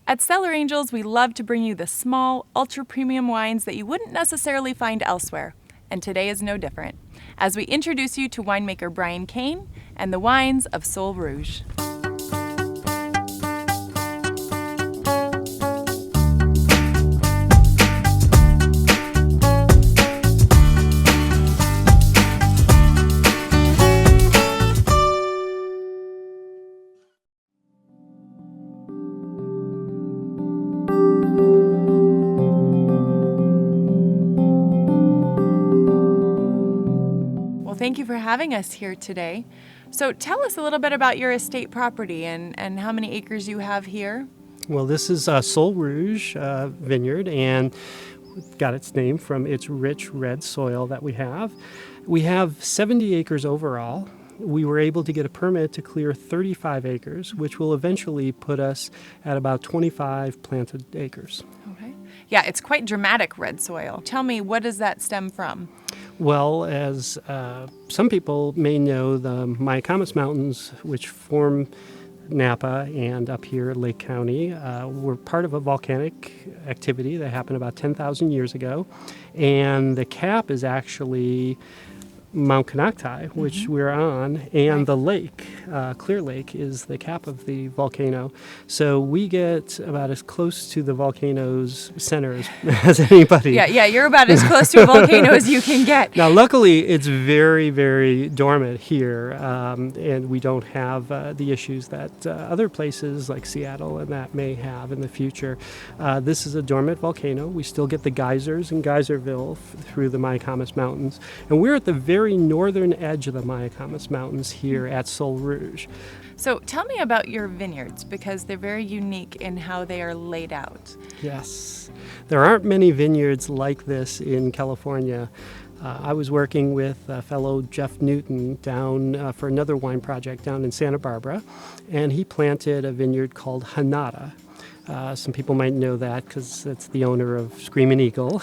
At Cellar Angels, we love to bring you the small, ultra-premium wines that you wouldn't necessarily find elsewhere, and today is no different, as we introduce you to winemaker Bryan Kane and the wines of Cellar Rouge. Thank you for having us here today. So tell us a little bit about your estate property and how many acres you have here. Well, this is Cellar Rouge Vineyard, and got its name from its rich red soil that we have. We have 70 acres overall. We were able to get a permit to clear 35 acres, which will eventually put us at about 25 planted acres. Okay. Yeah, it's quite dramatic red soil. Tell me, what does that stem from? Well, as some people may know, the Mayacamas Mountains, which form Napa and up here Lake County, were part of a volcanic activity that happened about 10,000 years ago. And the cap is actually Mount Konocti, which we're on, and the lake, Clear Lake, is the cap of the volcano. So we get about as close to the volcano's center as anybody. Yeah, you're about as close to a volcano as you can get. Now, luckily, it's very, very dormant here, and we don't have the issues that other places like Seattle and that may have in the future. This is a dormant volcano. We still get the geysers in Geyserville through the Mayacamas Mountains, and we're at the very northern edge of the Mayacamas Mountains here at Cellar Rouge. So tell me about your vineyards, because they're very unique in how they are laid out. Yes, there aren't many vineyards like this in California. I was working with fellow Jeff Newton down for another wine project down in Santa Barbara, and he planted a vineyard called Jonata. Some people might know that because it's the owner of Screaming Eagle,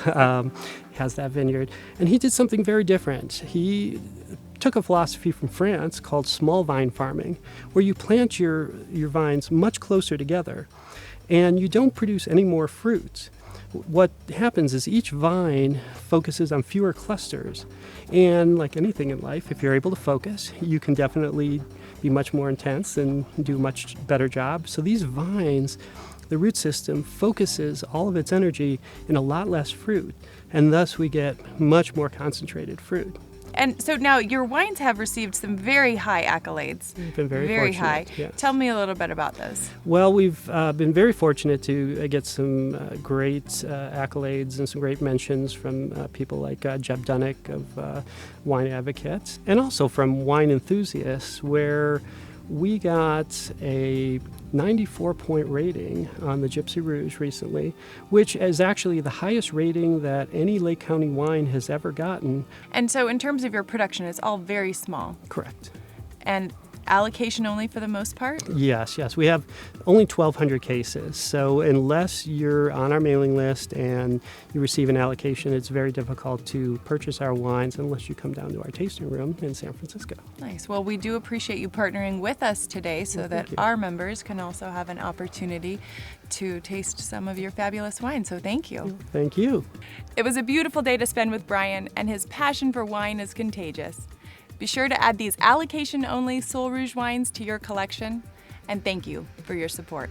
has that vineyard. And he did something very different. He took a philosophy from France called small vine farming, where you plant your vines much closer together and you don't produce any more fruit. What happens is each vine focuses on fewer clusters. And like anything in life, if you're able to focus, you can definitely be much more intense and do a much better job. So these vines, the root system focuses all of its energy in a lot less fruit, and thus we get much more concentrated fruit. And so now your wines have received some very high accolades. We've been very fortunate, high. Yes. Tell me a little bit about those. Well, we've been very fortunate to get some great accolades and some great mentions from people like Jeb Dunnick of Wine Advocate, and also from Wine Enthusiast, where we got a 94-point rating on the Gypsy Rouge recently, which is actually the highest rating that any Lake County wine has ever gotten. And so in terms of your production, it's all very small. Correct. And allocation only for the most part? Yes. We have only 1,200 cases. So unless you're on our mailing list and you receive an allocation, it's very difficult to purchase our wines unless you come down to our tasting room in San Francisco. Nice. Well, we do appreciate you partnering with us today so that our members can also have an opportunity to taste some of your fabulous wine. So thank you. Thank you. It was a beautiful day to spend with Bryan, and his passion for wine is contagious. Be sure to add these allocation-only Cellar Rouge wines to your collection, and thank you for your support.